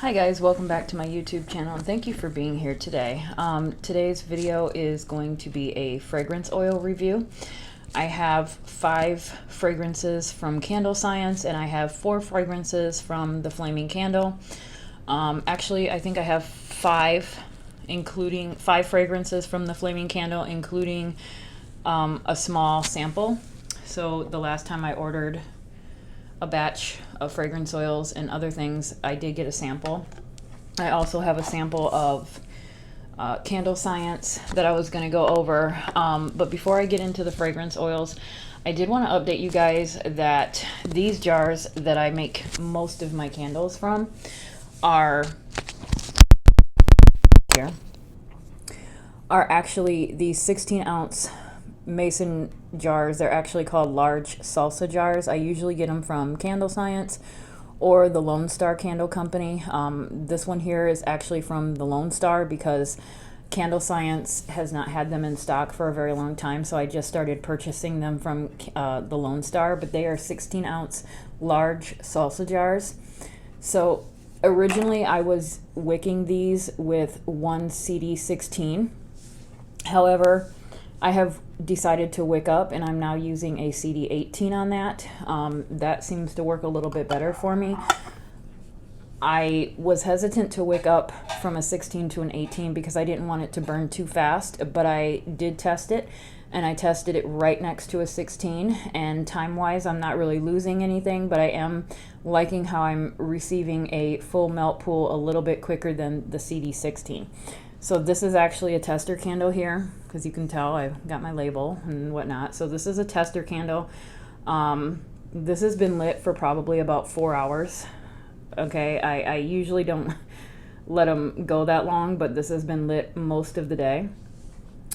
Hi guys, welcome back to my YouTube channel and thank you for being here today. Today's video is going to be a fragrance oil review. I have 5 fragrances from Candle Science and I have 4 fragrances from the Flaming Candle. Actually, I think I have 5 fragrances from the Flaming Candle, including a small sample. So the last time I ordered a batch of fragrance oils and other things, I did get a sample. I also have a sample of Candle Science that I was going to go over. But before I get into the fragrance oils, I did want to update you guys that these jars that I make most of my candles from are actually these 16-ounce mason jars. They're actually called large salsa jars. I usually get them from Candle Science or the Lone Star Candle Company. This one here is actually from the Lone Star because Candle Science has not had them in stock for a very long time, so I just started purchasing them from the Lone Star. But they are 16-ounce large salsa jars. So originally I was wicking these with one CD16. However, I have decided to wick up and I'm now using a CD18 on that. That seems to work a little bit better for me. I was hesitant to wick up from a 16 to an 18 because I didn't want it to burn too fast, but I did test it and I tested it right next to a 16, and time-wise I'm not really losing anything, but I am liking how I'm receiving a full melt pool a little bit quicker than the CD16. So this is actually a tester candle here, because you can tell I've got my label and whatnot. So this is a tester candle. This has been lit for probably about 4 hours. Okay, I usually don't let them go that long, but this has been lit most of the day.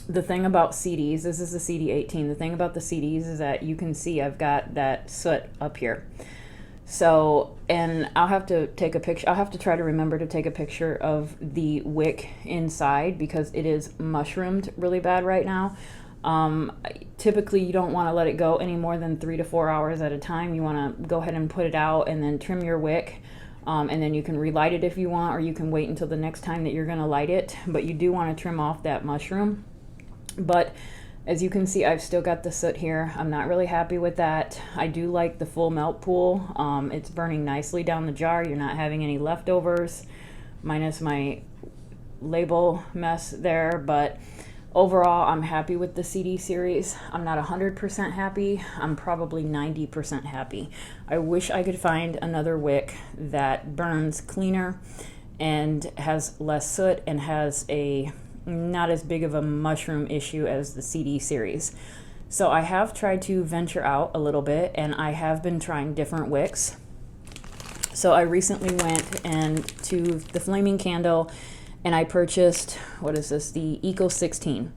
The thing about CDs, this is the CD18. The thing about the CDs is that you can see I've got that soot up here. So, and I'll have to take a picture. I'll have to try to remember to take a picture of the wick inside because it is mushroomed really bad right now. Typically you don't want to let it go any more than 3 to 4 hours at a time. You want to go ahead and put it out and then trim your wick. And then you can relight it if you want, or you can wait until the next time that you're going to light it. But you do want to trim off that mushroom. But as you can see, I've still got the soot here. I'm not really happy with that. I do like the full melt pool. It's burning nicely down the jar. You're not having any leftovers, minus my label mess there. But overall, I'm happy with the CD series. I'm not 100% happy. I'm probably 90% happy. I wish I could find another wick that burns cleaner and has less soot and has a not as big of a mushroom issue as the CD series. So I have tried to venture out a little bit and I have been trying different wicks. So I recently went to the Flaming Candle and I purchased, what is this, the Eco 16.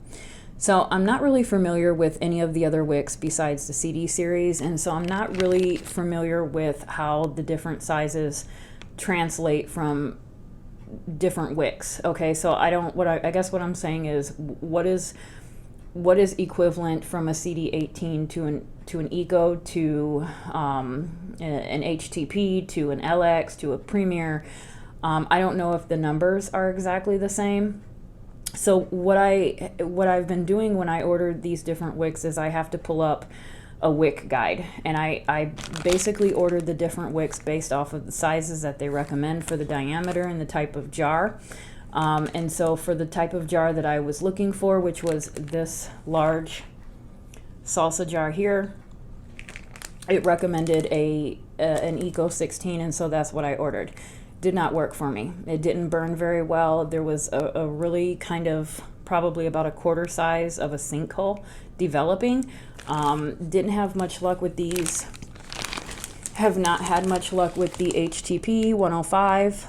So I'm not really familiar with any of the other wicks besides the CD series, and so I'm not really familiar with how the different sizes translate from different wicks. Okay, so I guess what I'm saying is what is equivalent from a CD18 to an Eco to an HTP to an LX to a Premier. I don't know if the numbers are exactly the same. So what I've been doing when I ordered these different wicks is I have to pull up a wick guide, and I basically ordered the different wicks based off of the sizes that they recommend for the diameter and the type of jar. And so for the type of jar that I was looking for, which was this large salsa jar here, it recommended an Eco 16, and so that's what I ordered. Did not work for me. It didn't burn very well. There was a really kind of probably about a quarter size of a sinkhole developing. Didn't have much luck with these. Have not had much luck with the HTP 105.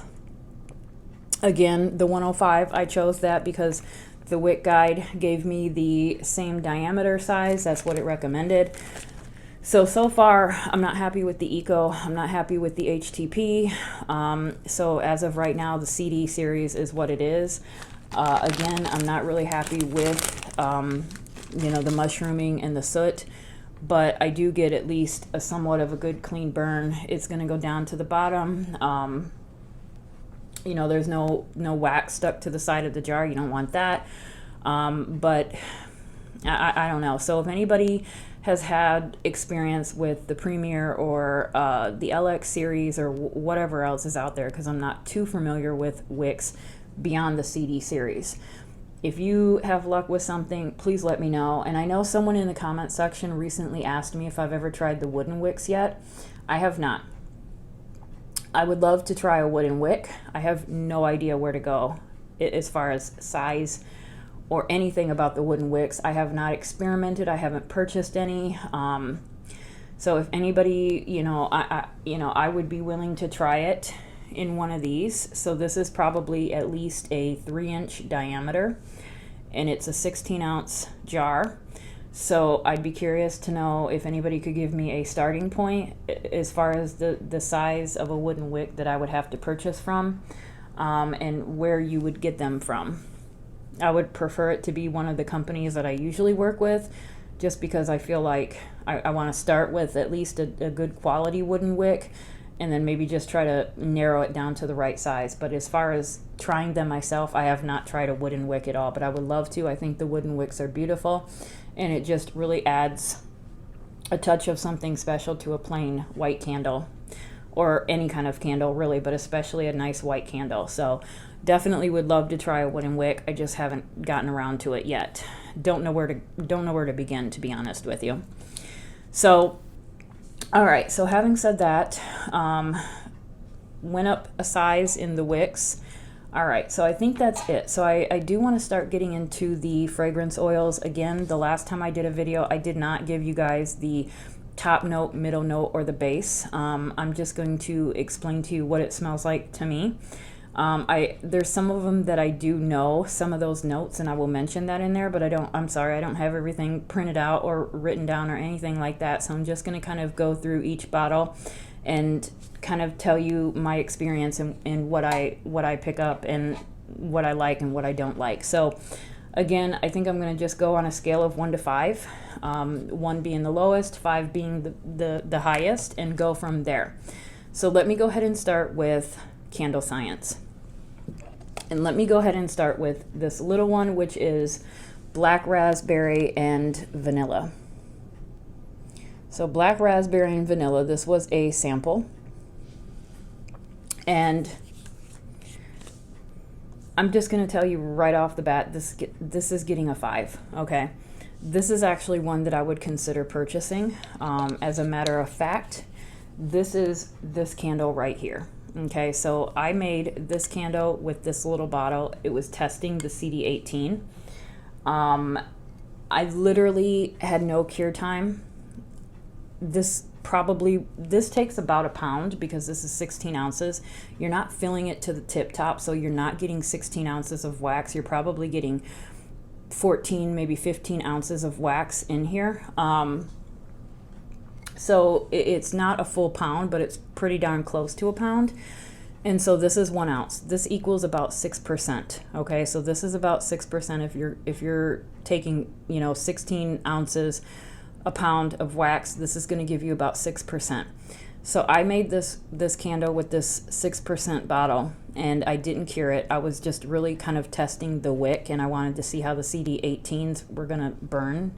Again, the 105, I chose that because the wick guide gave me the same diameter size. That's what it recommended. So far, I'm not happy with the Eco. I'm not happy with the HTP. So as of right now, the CD series is what it is. Again, I'm not really happy with, the mushrooming and the soot. but I do get at least a somewhat of a good clean burn. It's going to go down to the bottom. You know, there's no wax stuck to the side of the jar. You don't want that. But I don't know. So if anybody has had experience with the Premier or the LX series or whatever else is out there, because I'm not too familiar with wicks beyond the CD series. If you have luck with something, please let me know. And I know someone in the comment section recently asked me if I've ever tried the wooden wicks yet. I have not. I would love to try a wooden wick. I have no idea where to go as far as size or anything about the wooden wicks. I have not experimented. I haven't purchased any. So if anybody, I would be willing to try it in one of these. So this is probably at least a 3-inch diameter, and it's a 16-ounce jar. So I'd be curious to know if anybody could give me a starting point as far as the size of a wooden wick that I would have to purchase from, and where you would get them from. I would prefer it to be one of the companies that I usually work with, just because I feel like I want to start with at least a good quality wooden wick, and then maybe just try to narrow it down to the right size. But as far as trying them myself, I have not tried a wooden wick at all, but I would love to. I think the wooden wicks are beautiful, and it just really adds a touch of something special to a plain white candle, or any kind of candle really, but especially a nice white candle. So definitely would love to try a wooden wick. I just haven't gotten around to it yet. Don't know where to begin, to be honest with you. So all right, so having said that, went up a size in the wicks. All right, so I think that's it. So I do want to start getting into the fragrance oils. Again, the last time I did a video, I did not give you guys the top note, middle note, or the base. I'm just going to explain to you what it smells like to me. There's some of them that I do know, some of those notes, and I will mention that in there, but I'm sorry, I don't have everything printed out or written down or anything like that. So I'm just going to kind of go through each bottle and kind of tell you my experience and what I pick up and what I like and what I don't like. So again, I think I'm going to just go on a scale of 1 to 5, 1 being the lowest, 5 being the highest, and go from there. So let me go ahead and start with Candle Science. And let me go ahead and start with this little one, which is black raspberry and vanilla. So black raspberry and vanilla, this was a sample. And I'm just going to tell you right off the bat, this is getting a 5, okay? This is actually one that I would consider purchasing. As a matter of fact, this is this candle right here. Okay, so I made this candle with this little bottle. It was testing the CD18. I literally had no cure time. This takes about a pound because this is 16 ounces. You're not filling it to the tip top, so you're not getting 16 ounces of wax. You're probably getting 14, maybe 15 ounces of wax in here. So it's not a full pound, but it's pretty darn close to a pound. And so this is 1 ounce. This equals about 6%. Okay, so this is about 6% if you're taking 16 ounces, a pound of wax. This is going to give you about 6%. So I made this candle with this 6% bottle, and I didn't cure it. I was just really kind of testing the wick, and I wanted to see how the CD18s were going to burn.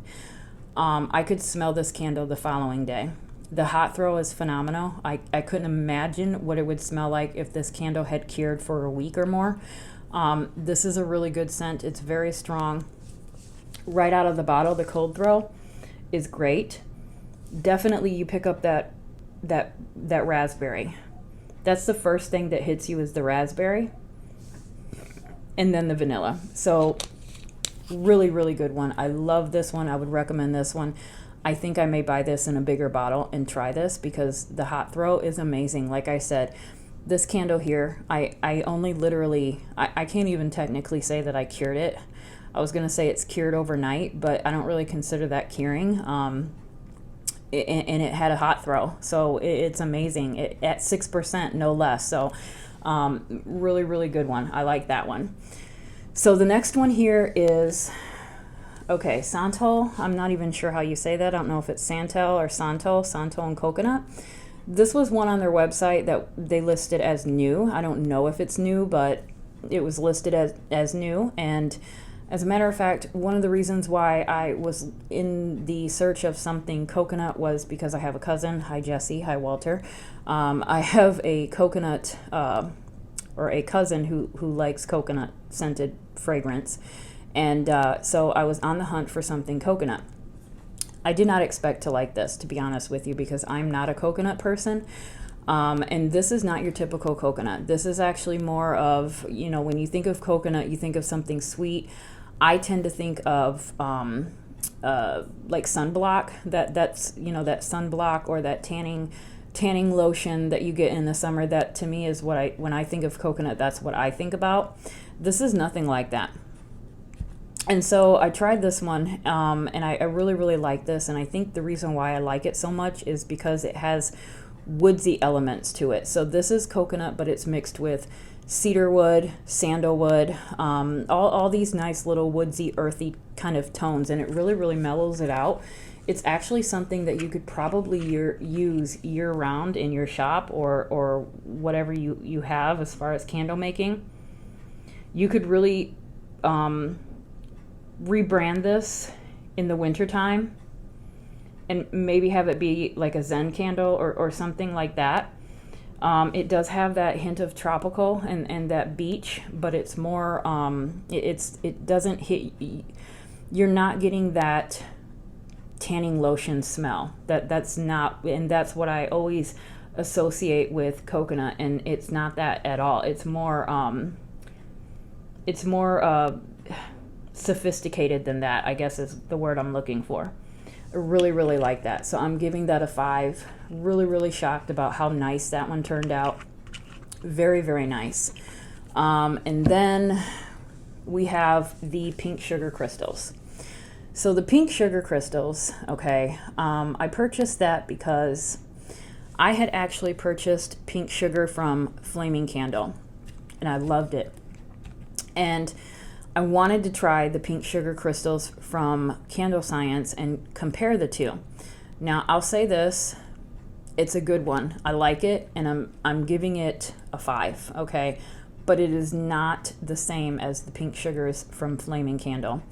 I could smell this candle the following day. The hot throw is phenomenal. I couldn't imagine what it would smell like if this candle had cured for a week or more. This is a really good scent. It's very strong. Right out of the bottle, the cold throw is great. Definitely you pick up that raspberry. That's the first thing that hits you is the raspberry, and then the vanilla. So really, really good one. I love this one. I would recommend this one. I think I may buy this in a bigger bottle and try this because the hot throw is amazing. Like I said, this candle here, I only literally, I can't even technically say that I cured it. I was going to say it's cured overnight, but I don't really consider that curing. And it had a hot throw. So it's amazing. At 6%, no less. So really, really good one. I like that one. So the next one here is, okay, Santal. I'm not even sure how you say that. I don't know if it's Santal or Santal and Coconut. This was one on their website that they listed as new. I don't know if it's new, but it was listed as new. And as a matter of fact, one of the reasons why I was in the search of something coconut was because I have a cousin. Hi, Jesse. Hi, Walter. I have a coconut or a cousin who likes coconut scented fragrance. And so I was on the hunt for something coconut. I did not expect to like this, to be honest with you, because I'm not a coconut person. And this is not your typical coconut. This is actually more of, you know, when you think of coconut, you think of something sweet. I tend to think of like sunblock. That's you know, that sunblock or that tanning lotion that you get in the summer. That to me is what when I think of coconut, that's what I think about. This is nothing like that. And so I tried this one, and I really, really like this. And I think the reason why I like it so much is because it has woodsy elements to it. So this is coconut, but it's mixed with cedarwood, sandalwood, all these nice little woodsy, earthy kind of tones. And it really, really mellows it out. It's actually something that you could probably use year-round in your shop or whatever you have as far as candle making. You could really rebrand this in the wintertime and maybe have it be like a Zen candle or something like that. It does have that hint of tropical and that beach, but it's more, it doesn't hit, you're not getting that tanning lotion smell. That's not, and that's what I always associate with coconut, and it's not that at all. It's more sophisticated than that, I guess is the word I'm looking for. I really, really like that. So I'm giving that a 5. Really, really shocked about how nice that one turned out. Very, very nice. And then we have the pink sugar crystals. So the pink sugar crystals, okay, I purchased that because I had actually purchased pink sugar from Flaming Candle, and I loved it. And I wanted to try the pink sugar crystals from Candle Science and compare the two. Now, I'll say this, it's a good one. I like it, and I'm giving it a 5, okay? But it is not the same as the pink sugars from Flaming Candle.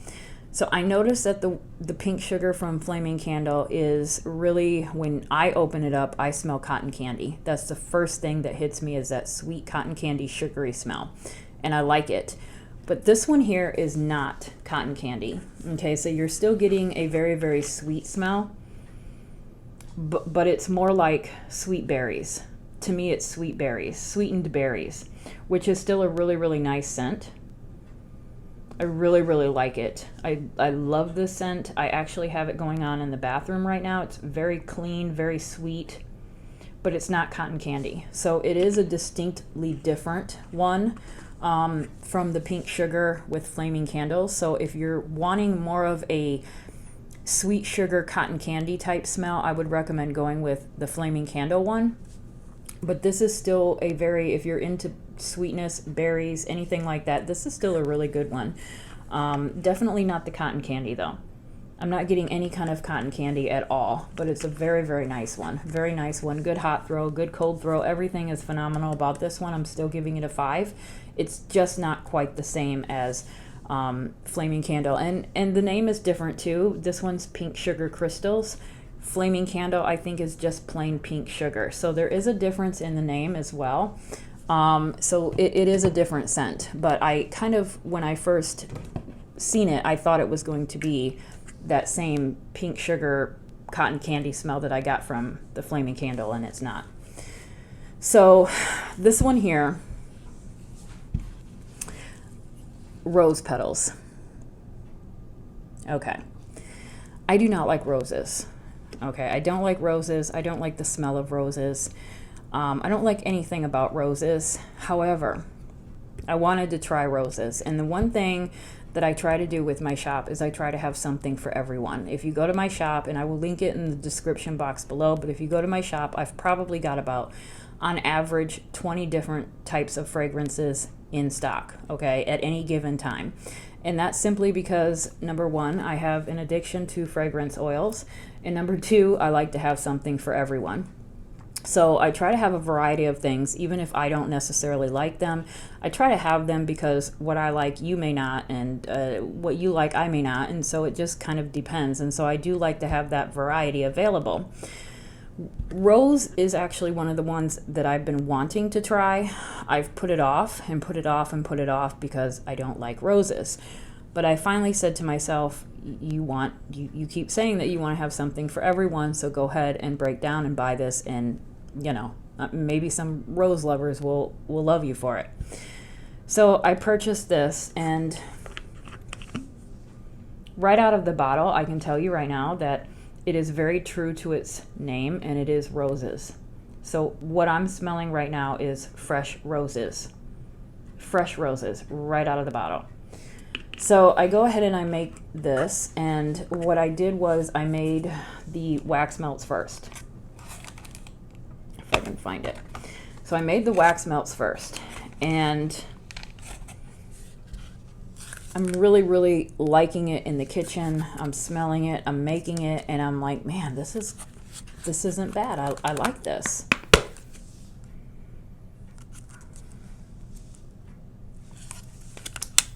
So I noticed that the pink sugar from Flaming Candle is really, when I open it up, I smell cotton candy. That's the first thing that hits me, is that sweet cotton candy sugary smell. And I like it. But this one here is not cotton candy. Okay, so you're still getting a very, very sweet smell, but it's more like sweet berries. To me, it's sweet berries, sweetened berries, which is still a really, really nice scent. I really, really like it. I love this scent. I actually have it going on in the bathroom right now. It's very clean, very sweet, but it's not cotton candy. So it is a distinctly different one from the pink sugar with Flaming Candles. So if you're wanting more of a sweet sugar cotton candy type smell, I would recommend going with the Flaming Candle one. But this is still a very, if you're into sweetness, berries, anything like that, this is still a really good one. Definitely not the cotton candy though. I'm not getting any kind of cotton candy at all, but it's a very, very nice one. Very nice one. Good hot throw, good cold throw. Everything is phenomenal about this one. I'm still giving it a 5. It's just not quite the same as Flaming Candle. And the name is different too. This one's Pink Sugar Crystals. Flaming Candle, I think, is just plain pink sugar. So there is a difference in the name as well. So it is a different scent. But I kind of, when I first seen it, I thought it was going to be that same pink sugar cotton candy smell that I got from the Flaming Candle, and it's not. So this one here, Rose Petals. Okay. I do not like roses. Okay, I don't like roses. I don't like the smell of roses. I don't like anything about roses. However, I wanted to try roses. And the one thing that I try to do with my shop is I try to have something for everyone. If you go to my shop, and I will link it in the description box below, but if you go to my shop, I've probably got about, on average, 20 different types of fragrances in stock, okay, at any given time. And that's simply because, number one, I have an addiction to fragrance oils, and number two, I like to have something for everyone. So I try to have a variety of things, even if I don't necessarily like them. I try to have them because what I like, you may not, and what you like, I may not. And so it just kind of depends. And so I do like to have that variety available. Rose is actually one of the ones that I've been wanting to try. I've put it off and put it off and put it off because I don't like roses. But I finally said to myself, you keep saying that you want to have something for everyone, so go ahead and break down and buy this, and maybe some rose lovers will love you for it. So I purchased this, and right out of the bottle, I can tell you right now that it is very true to its name, and it is roses. So what I'm smelling right now is fresh roses. Fresh roses right out of the bottle. So I go ahead and I make this, and what I did was I made the wax melts first. If I can find it. So I made the wax melts first, and I'm really, really liking it in the kitchen. I'm smelling it, I'm making it, and I'm like, man, this isn't bad. I like this.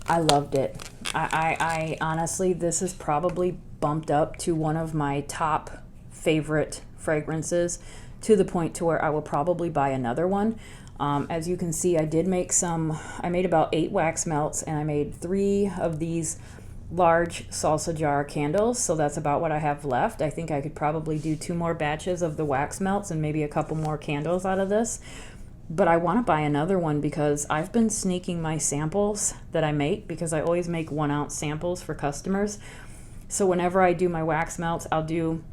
I loved it. I honestly, this is probably bumped up to one of my top favorite fragrances, to the point to where I will probably buy another one. As you can see, I made about 8 wax melts, and I made 3 of these large salsa jar candles. So that's about what I have left. I think I could probably do 2 more batches of the wax melts and maybe a couple more candles out of this. But I want to buy another one because I've been sneaking my samples that I make, because I always make 1 ounce samples for customers. So whenever I do my wax melts, I do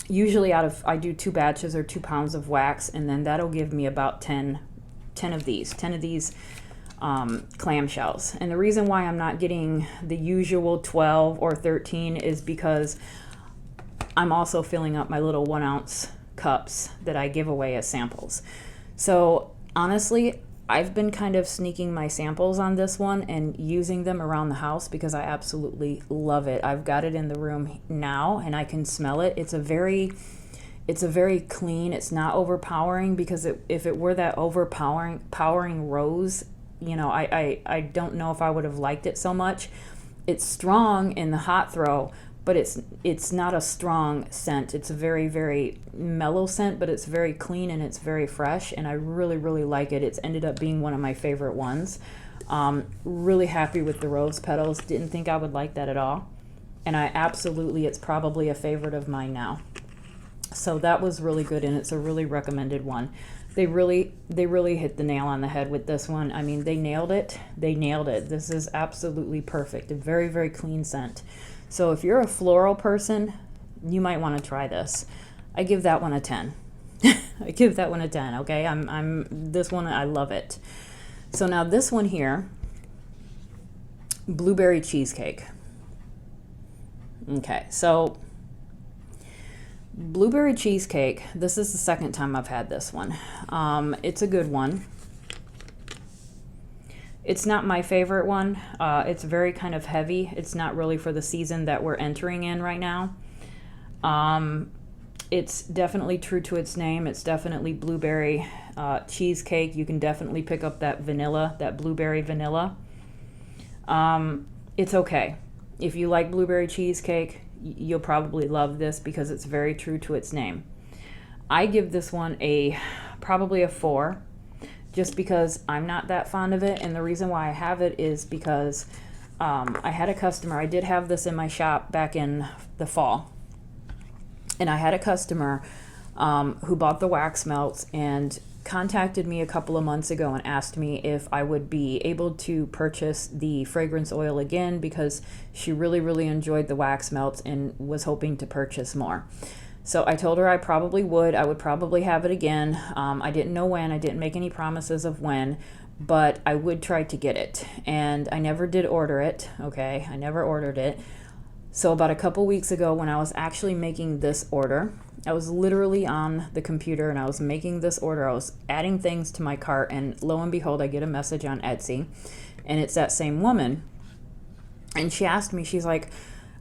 2 batches or 2 pounds of wax, and then that'll give me about 10 of these clamshells. And the reason why I'm not getting the usual 12 or 13 is because I'm also filling up my little 1 ounce cups that I give away as samples. So honestly, I've been kind of sneaking my samples on this one and using them around the house because I absolutely love it. I've got it in the room now and I can smell it. It's a very clean, it's not overpowering, because if it were that overpowering rose, I don't know if I would have liked it so much. It's strong in the hot throw, but it's not a strong scent. It's a very, very mellow scent, but it's very clean and it's very fresh, and I really, really like it. It's ended up being one of my favorite ones. Really happy with the rose petals. Didn't think I would like that at all, and it's probably a favorite of mine now. So that was really good, and it's a really recommended one. They really hit the nail on the head with this one. I mean, they nailed it. This is absolutely perfect. A very, very clean scent. So if you're a floral person, you might want to try this. I give that one a 10. I give that one a 10, okay? This one, I love it. So now this one here, Blueberry Cheesecake. Okay, so Blueberry Cheesecake, this is the second time I've had this one. It's a good one. It's not my favorite one. It's very kind of heavy. It's not really for the season that we're entering in right now. It's definitely true to its name. It's definitely blueberry cheesecake. You can definitely pick up that vanilla, that blueberry vanilla. It's okay. If you like blueberry cheesecake, you'll probably love this because it's very true to its name. I give this one probably a 4. Just because I'm not that fond of it, and the reason why I have it is because I had a customer. I did have this in my shop back in the fall, and I had a customer who bought the wax melts and contacted me a couple of months ago and asked me if I would be able to purchase the fragrance oil again, because she really, really enjoyed the wax melts and was hoping to purchase more. So I told her I probably would. I would probably have it again. I didn't know when. I didn't make any promises of when, but I would try to get it. And I never did order it, okay? I never ordered it. So about a couple weeks ago, when I was actually making this order, I was literally on the computer and I was making this order. I was adding things to my cart, and lo and behold, I get a message on Etsy, and it's that same woman. And she asked me, she's like,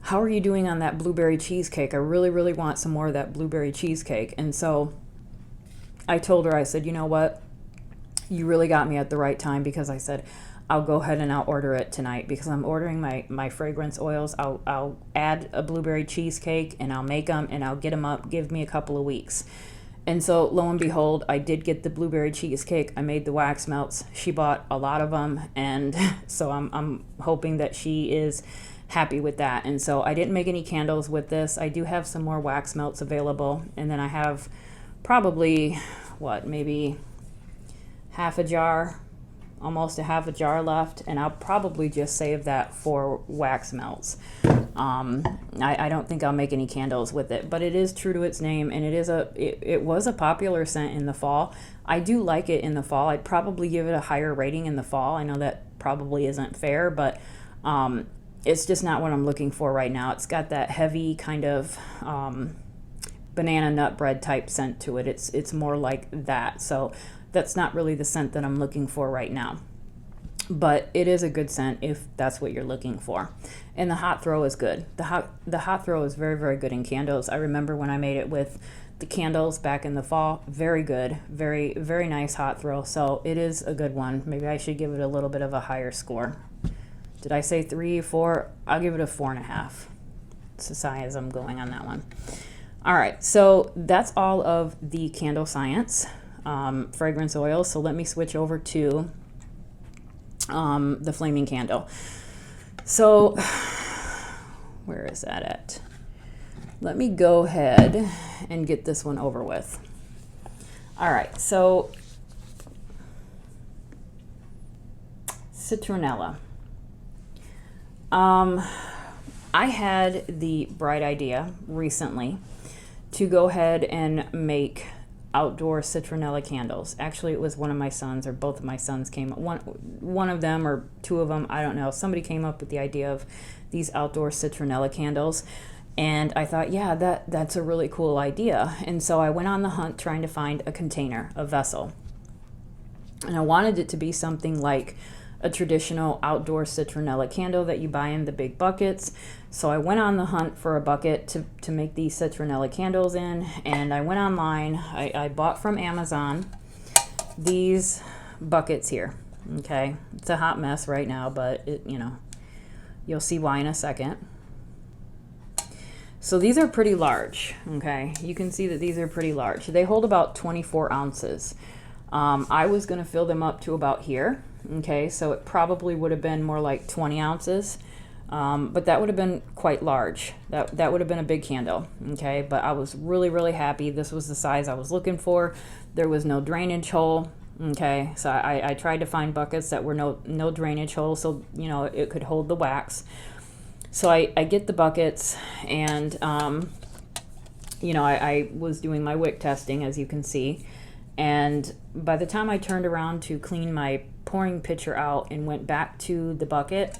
how are you doing on that blueberry cheesecake? I really, really want some more of that blueberry cheesecake. And so I told her, I said, you know what? You really got me at the right time, because I said, I'll go ahead and I'll order it tonight, because I'm ordering my fragrance oils. I'll add a blueberry cheesecake and I'll make them and I'll get them up. Give me a couple of weeks. And so lo and behold, I did get the blueberry cheesecake. I made the wax melts. She bought a lot of them, and so I'm hoping that she is happy with that. And so I didn't make any candles with this. I do have some more wax melts available, and then I have probably maybe half a jar, almost a half a jar left, and I'll probably just save that for wax melts. I don't think I'll make any candles with it, but it is true to its name, and it was a popular scent in the fall. I do like it in the fall. I'd probably give it a higher rating in the fall. I know that probably isn't fair, but it's just not what I'm looking for right now. It's got that heavy kind of banana nut bread type scent to it. It's more like that. So that's not really the scent that I'm looking for right now. But it is a good scent if that's what you're looking for. And the hot throw is good. The hot throw is very, very good in candles. I remember when I made it with the candles back in the fall. Very good. Very, very nice hot throw. So it is a good one. Maybe I should give it a little bit of a higher score. Did I say 3, 4? I'll give it a 4.5. It's as high as I'm going on that one. All right, so that's all of the candle science fragrance oils. So let me switch over to the flaming candle. So where is that at? Let me go ahead and get this one over with. All right, so Citronella. I had the bright idea recently to go ahead and make outdoor citronella candles. Actually, it was one of my sons, or both of my sons came, one of them or two of them, I don't know. Somebody came up with the idea of these outdoor citronella candles, and I thought, yeah, that's a really cool idea. And so I went on the hunt trying to find a container, a vessel, and I wanted it to be something like a traditional outdoor citronella candle that you buy in the big buckets. So I went on the hunt for a bucket to make these citronella candles in, and I went online. I bought from Amazon these buckets here. Okay, it's a hot mess right now, but you'll see why in a second. So these are pretty large. Okay, you can see that these are pretty large. They hold about 24 ounces. I was going to fill them up to about here. Okay, so it probably would have been more like 20 ounces, but that would have been quite large. That would have been a big candle. Okay, but I was really, really happy. This was the size I was looking for. There was no drainage hole. Okay, so I tried to find buckets that were no drainage hole, so it could hold the wax. So I get the buckets, and I was doing my wick testing, as you can see. And by the time I turned around to clean my pouring pitcher out and went back to the bucket,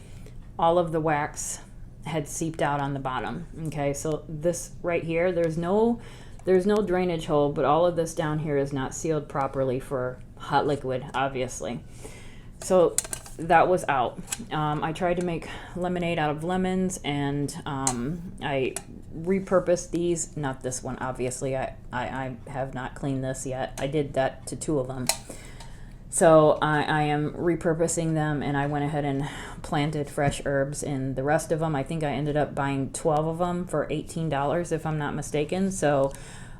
all of the wax had seeped out on the bottom. Okay, so this right here, there's no drainage hole, but all of this down here is not sealed properly for hot liquid, obviously. So that was out. I tried to make lemonade out of lemons, and I repurposed these. Not this one, obviously. I have not cleaned this yet. I did that to 2 of them. So I am repurposing them, and I went ahead and planted fresh herbs in the rest of them. I think I ended up buying 12 of them for $18, if I'm not mistaken. So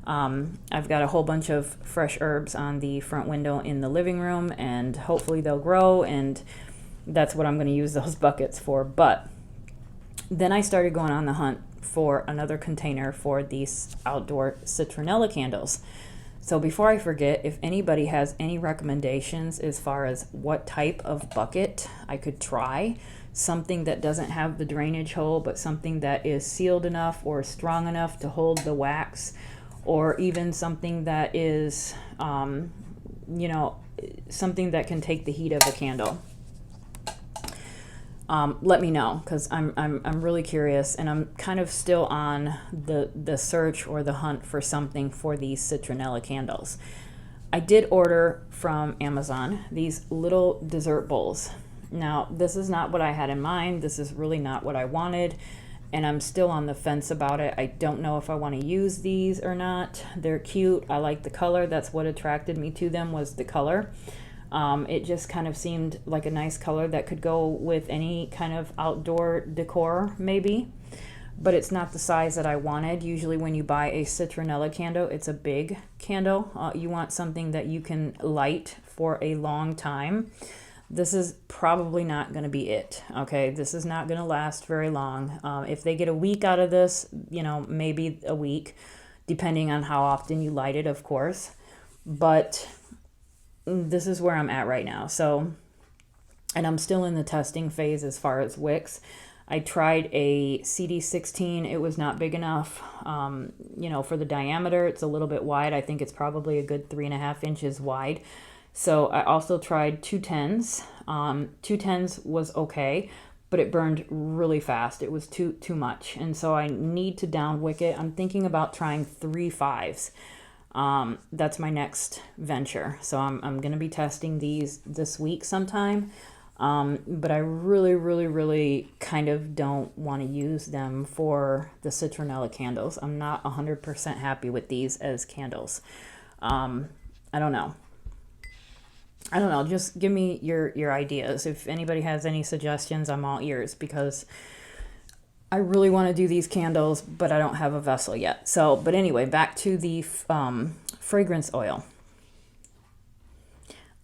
I've got a whole bunch of fresh herbs on the front window in the living room, and hopefully they'll grow, and that's what I'm going to use those buckets for. But then I started going on the hunt for another container for these outdoor citronella candles. So before I forget, if anybody has any recommendations as far as what type of bucket I could try, something that doesn't have the drainage hole, but something that is sealed enough or strong enough to hold the wax, or even something that is, something that can take the heat of a candle. Let me know, because I'm really curious, and I'm kind of still on the search or the hunt for something for these citronella candles. I did order from Amazon these little dessert bowls. Now, this is not what I had in mind. This is really not what I wanted. and I'm still on the fence about it. I don't know if I want to use these or not. They're cute. I like the color. That's what attracted me to them, was the color. It just kind of seemed like a nice color that could go with any kind of outdoor decor maybe, but it's not the size that I wanted. Usually when you buy a citronella candle, it's a big candle. You want something that you can light for a long time. This is probably not going to be it. Okay, this is not going to last very long. If they get a week out of this, you know, maybe a week, depending on how often you light it, of course. But this is where I'm at right now. So, and I'm still in the testing phase as far as wicks. I tried a CD16. It was not big enough. You know, for the diameter, it's a little bit wide. I think it's probably a good 3.5 inches wide. So I also tried 210s. 210s was okay, but it burned really fast. It was too much. And so I need to down wick it. I'm thinking about trying 3 5s. That's my next venture. So I'm going to be testing these this week sometime. But I really kind of don't want to use them for the citronella candles. I'm not 100% happy with these as candles. I don't know. Just give me your ideas. If anybody has any suggestions, I'm all ears, because I really want to do these candles, but I don't have a vessel yet. So, but anyway, back to the fragrance oil.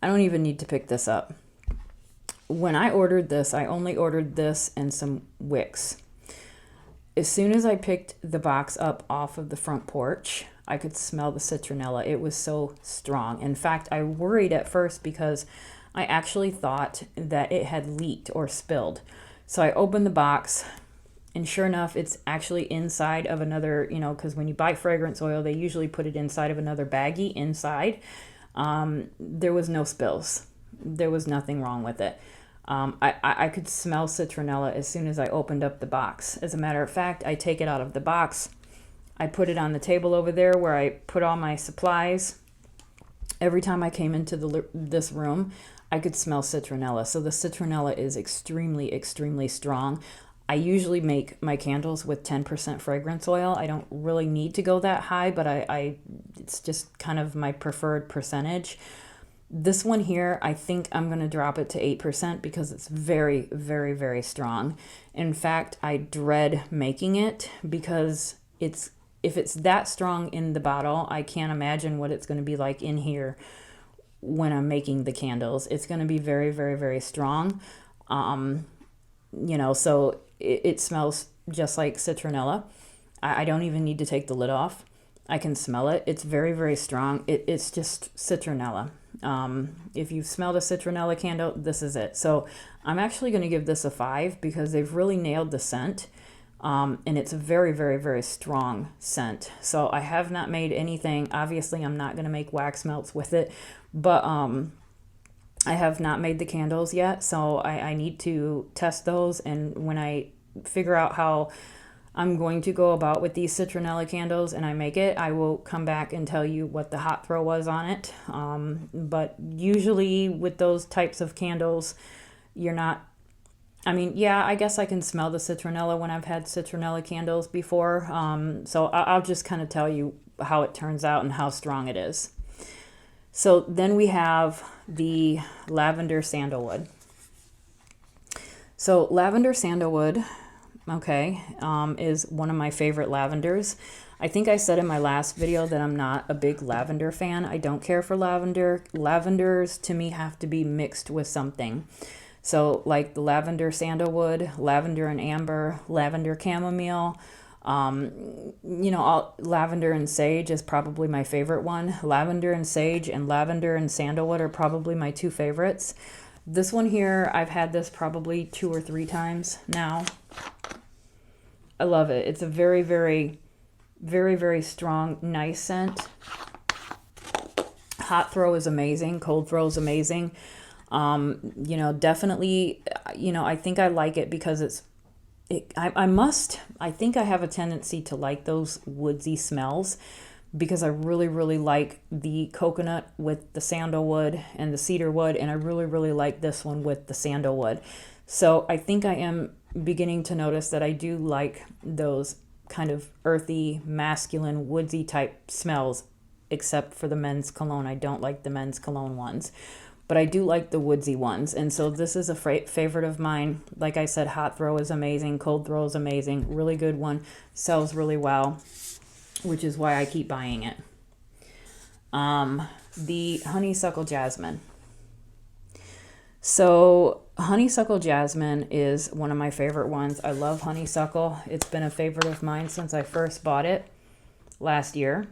I don't even need to pick this up. When I ordered this, I only ordered this and some wicks. As soon as I picked the box up off of the front porch, I could smell the citronella. It was so strong. In fact, I worried at first because I actually thought that it had leaked or spilled. So I opened the box, and sure enough, it's actually inside of another, you know, because when you buy fragrance oil, they usually put it inside of another baggie inside. There was no spills. There was nothing wrong with it. I could smell citronella as soon as I opened up the box. As a matter of fact, I take it out of the box. I put it on the table over there where I put all my supplies. Every time I came into this room, I could smell citronella. So the citronella is extremely strong. I usually make my candles with 10% fragrance oil. I don't really need to go that high, but it's just kind of my preferred percentage. This one here, I think I'm going to drop it to 8% because it's very strong. In fact, I dread making it because if it's that strong in the bottle, I can't imagine what it's going to be like in here when I'm making the candles. It's going to be very strong. You know, so it smells just like citronella. I don't even need to take the lid off. I can smell it. It's very strong. It's just citronella. If you've smelled a citronella candle, this is it. So I'm actually going to give this a 5 because they've really nailed the scent. And it's a very strong scent. So I have not made anything. Obviously, I'm not going to make wax melts with it, but I have not made the candles yet. So I need to test those. And when I figure out how I'm going to go about with these citronella candles and I make it, I will come back and tell you what the hot throw was on it. But usually with those types of candles, you're not, I mean, yeah, I guess I can smell the citronella when I've had citronella candles before. So I'll just kind of tell you how it turns out and how strong it is. So then we have the Lavender Sandalwood. So Lavender Sandalwood, okay, is one of my favorite lavenders. I think I said in my last video that I'm not a big lavender fan. I don't care for lavender. Lavenders to me have to be mixed with something. So like the lavender sandalwood, lavender and amber, lavender chamomile, you know, lavender and sage is probably my favorite one. Lavender and sage and lavender and sandalwood are probably my 2 favorites. This one here, I've had this probably 2 or 3 times now. I love it. It's a very strong, nice scent. Hot throw is amazing. Cold throw is amazing. You know, definitely, you know, I think I like it because I think I have a tendency to like those woodsy smells because I really like the coconut with the sandalwood and the cedar wood, and I really like this one with the sandalwood. So I think I am beginning to notice that I do like those kind of earthy, masculine, woodsy type smells, except for the men's cologne. I don't like the men's cologne ones, but I do like the woodsy ones. And so this is a favorite of mine. Like I said, hot throw is amazing. Cold throw is amazing. Really good one. Sells really well, which is why I keep buying it. The Honeysuckle Jasmine. So Honeysuckle Jasmine is one of my favorite ones. I love honeysuckle. It's been a favorite of mine since I first bought it last year.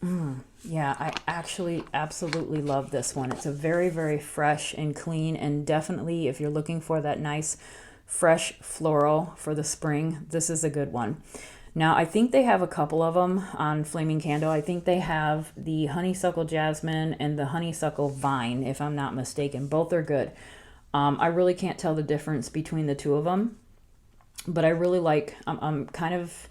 Yeah, I actually absolutely love this one. It's a very, very fresh and clean, and definitely if you're looking for that nice fresh floral for the spring, this is a good one. Now, I think they have a couple of them on Flaming Candle. I think they have the Honeysuckle Jasmine and the Honeysuckle Vine, if I'm not mistaken. Both are good. I really can't tell the difference between the two of them, but I really like, I'm kind of,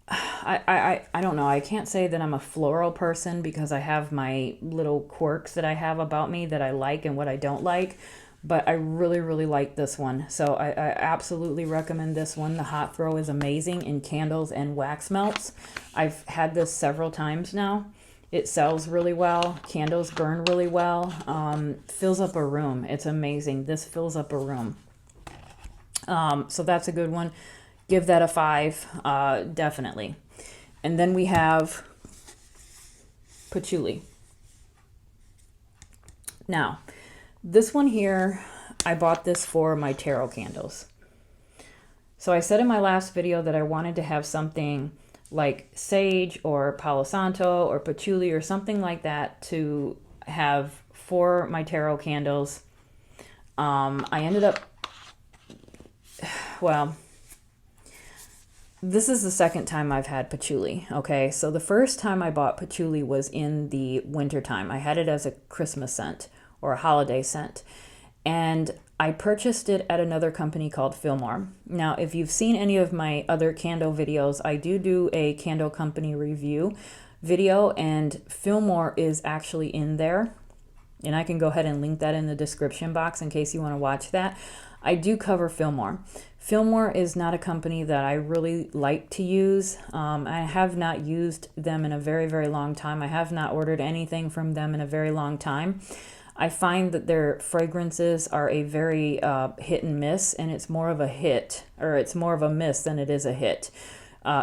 I don't know. I can't say that I'm a floral person because I have my little quirks that I have about me that I like and what I don't like. But I really, really like this one. So I absolutely recommend this one. The hot throw is amazing in candles and wax melts. I've had this several times now. It sells really well. Candles burn really well. Fills up a room. It's amazing. This fills up a room. So that's a good one. Give that a 5, definitely. And then we have Patchouli. Now, this one here, I bought this for my tarot candles. So I said in my last video that I wanted to have something like sage or Palo Santo or patchouli or something like that to have for my tarot candles. I ended up, well, this is the second time I've had patchouli, okay? So the first time I bought patchouli was in the winter time. I had it as a Christmas scent or a holiday scent. And I purchased it at another company called Fillmore. Now, if you've seen any of my other candle videos, I do a candle company review video, and Fillmore is actually in there. And I can go ahead and link that in the description box in case you want to watch that. I do cover Fillmore. Fillmore is not a company that I really like to use. I have not used them in a very, very long time. I have not ordered anything from them in a very long time. I find that their fragrances are a very hit and miss, and it's more of a hit, or it's more of a miss than it is a hit.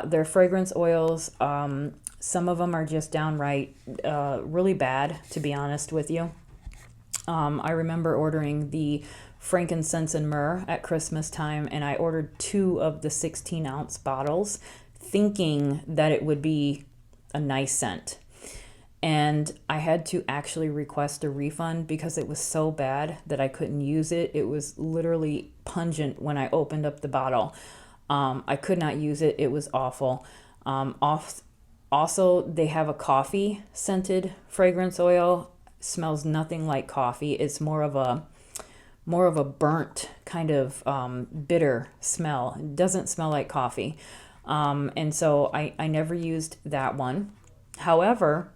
Their fragrance oils, some of them are just downright really bad, to be honest with you. I remember ordering the frankincense and myrrh at Christmas time, and I ordered 2 of the 16-ounce bottles, thinking that it would be a nice scent. And I had to actually request a refund because it was so bad that I couldn't use it. It was literally pungent when I opened up the bottle. I could not use it. It was awful. Also, they have a coffee scented fragrance oil. Smells nothing like coffee. It's more of a burnt kind of bitter smell. It doesn't smell like coffee. And so I never used that one. However,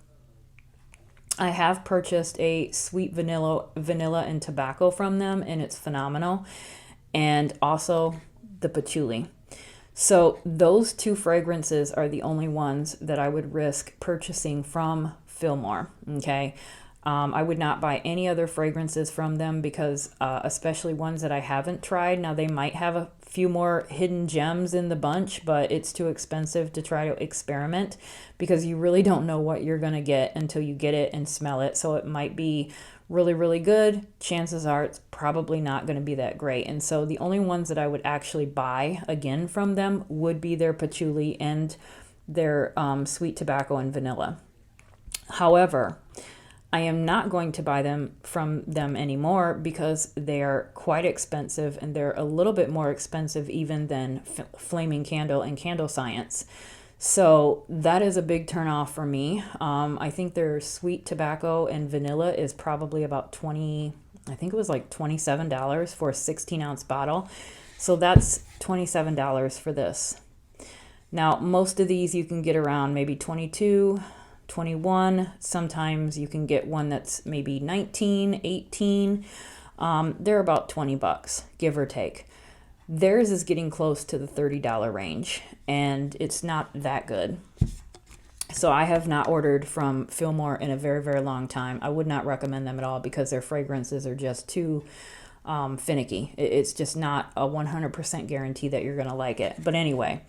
I have purchased a sweet vanilla and tobacco from them, and it's phenomenal. And also the patchouli. So those 2 fragrances are the only ones that I would risk purchasing from Fillmore, okay? I would not buy any other fragrances from them because especially ones that I haven't tried. Now, they might have a few more hidden gems in the bunch, but it's too expensive to try to experiment because you really don't know what you're going to get until you get it and smell it. So it might be really, really good. Chances are it's probably not going to be that great. And so the only ones that I would actually buy again from them would be their patchouli and their sweet tobacco and vanilla. However, I am not going to buy them from them anymore because they are quite expensive, and they're a little bit more expensive even than Flaming Candle and Candle Science. So that is a big turnoff for me. I think their sweet tobacco and vanilla is probably about I think it was like $27 for a 16-ounce bottle. So that's $27 for this. Now, most of these you can get around maybe 22, 21. Sometimes you can get one that's maybe 19, 18. They're about 20 bucks, give or take. Theirs is getting close to the $30 range, and it's not that good. So I have not ordered from Fillmore in a very, very long time. I would not recommend them at all because their fragrances are just too finicky. It's just not a 100% guarantee that you're going to like it. But anyway,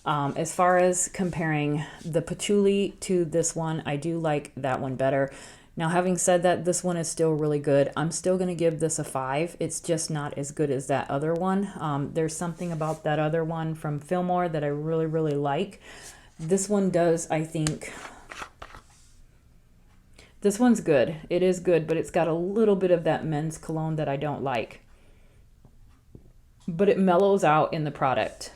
as far as comparing the Patchouli to this one, I do like that one better. Now, having said that, this one is still really good. I'm still going to give this a 5. It's just not as good as that other one. There's something about that other one from Fillmore that I really, really like. This one does, I think, this one's good. It is good, but it's got a little bit of that men's cologne that I don't like. But it mellows out in the product.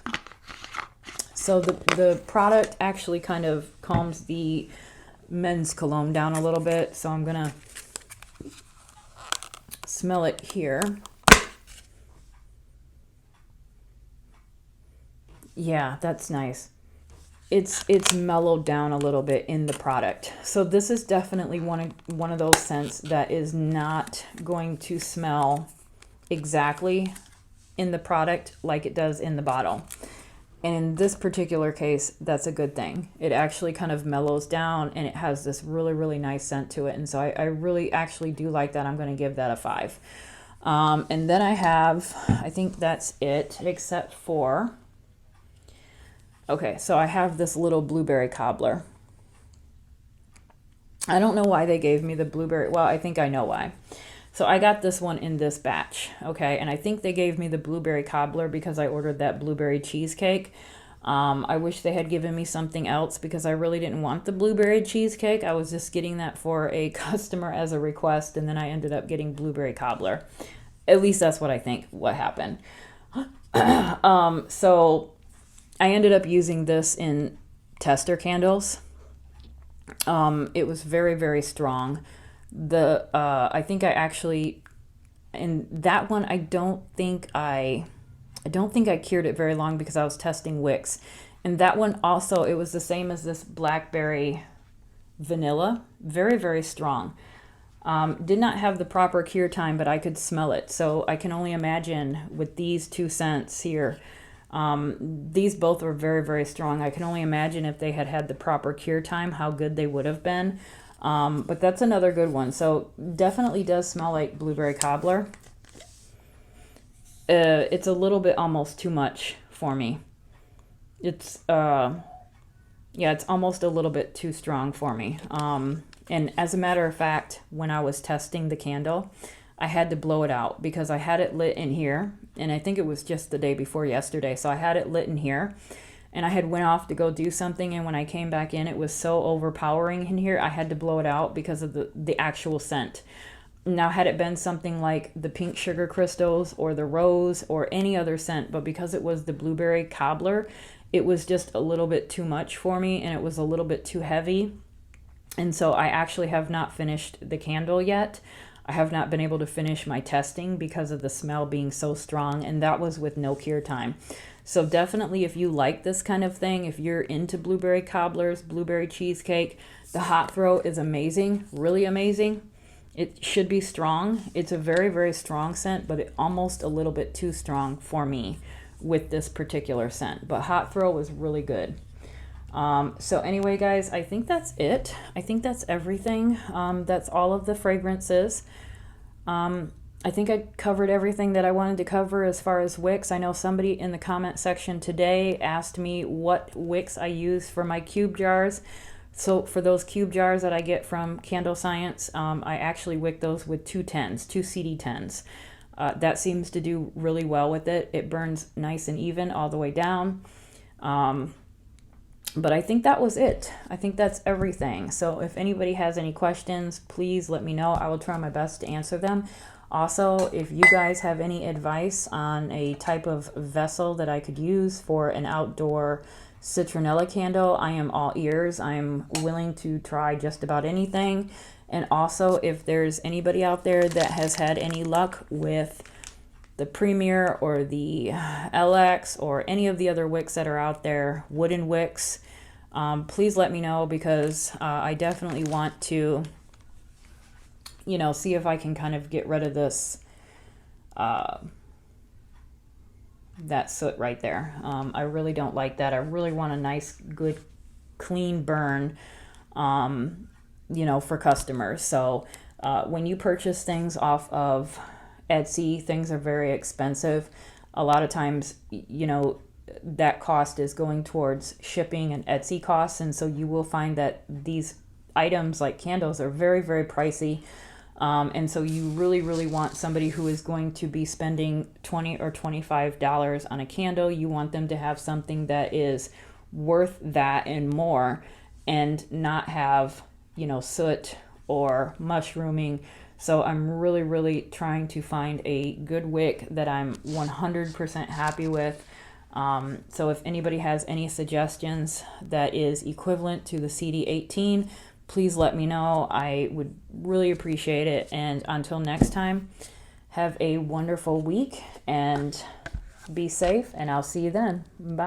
So the product actually kind of calms the men's cologne down a little bit. So I'm going to smell it here. Yeah, that's nice. It's mellowed down a little bit in the product. So this is definitely one of those scents that is not going to smell exactly in the product like it does in the bottle. And in this particular case, that's a good thing. It actually kind of mellows down and it has this really, really nice scent to it. And so I really actually do like that. I'm going to give that a 5. And then I think that's it, except for, okay, so I have this little blueberry cobbler. I don't know why they gave me the blueberry. Well, I think I know why. So I got this one in this batch, okay? And I think they gave me the blueberry cobbler because I ordered that blueberry cheesecake. I wish they had given me something else because I really didn't want the blueberry cheesecake. I was just getting that for a customer as a request, and then I ended up getting blueberry cobbler. At least that's what I think what happened. So I ended up using this in tester candles. It was very, very strong. I think I actually, in that one, I don't think I cured it very long because I was testing wicks. And that one also, it was the same as this blackberry vanilla, very, very strong. Did not have the proper cure time, but I could smell it. So I can only imagine with these two scents here, these both were very, very strong. I can only imagine if they had had the proper cure time, how good they would have been. But that's another good one. So definitely does smell like blueberry cobbler. It's a little bit almost too much for me. It's almost a little bit too strong for me. And as a matter of fact, when I was testing the candle, I had to blow it out because I had it lit in here. And I think it was just the day before yesterday. So I had it lit in here. And I had went off to go do something, and when I came back in, it was so overpowering in here, I had to blow it out because of the actual scent. Now, had it been something like the pink sugar crystals or the rose or any other scent, but because it was the blueberry cobbler, it was just a little bit too much for me, and it was a little bit too heavy. And so I actually have not finished the candle yet. I have not been able to finish my testing because of the smell being so strong, and that was with no cure time. So definitely, if you like this kind of thing, if you're into blueberry cobblers, blueberry cheesecake, the hot throw is amazing, really amazing. It should be strong. It's a very, very strong scent, but it almost a little bit too strong for me with this particular scent. But hot throw was really good. So anyway, guys, I think that's it. I think that's everything. That's all of the fragrances. I think I covered everything that I wanted to cover as far as wicks. I know somebody in the comment section today asked me what wicks I use for my cube jars. So for those cube jars that I get from Candle Science, I actually wick those with two CD10s. That seems to do really well with it. It burns nice and even all the way down. But I think that was it. I think that's everything. So if anybody has any questions, please let me know. I will try my best to answer them. Also, if you guys have any advice on a type of vessel that I could use for an outdoor citronella candle, I am all ears. I'm willing to try just about anything. And also, if there's anybody out there that has had any luck with the Premier or the LX or any of the other wicks that are out there, wooden wicks, please let me know because I definitely want to, see if I can kind of get rid of this that soot right there. I really don't like that. I really want a nice, good, clean burn, you know, for customers. So when you purchase things off of Etsy, things are very expensive. A lot of times, you know, that cost is going towards shipping and Etsy costs. And so you will find that these items like candles are very, very pricey. And so you really, really want somebody who is going to be spending $20 or $25 on a candle. You want them to have something that is worth that and more, and not have, you know, soot or mushrooming. So I'm really, really trying to find a good wick that I'm 100% happy with. So if anybody has any suggestions that is equivalent to the CD18, please let me know. I would really appreciate it. And until next time, have a wonderful week and be safe, and I'll see you then. Bye.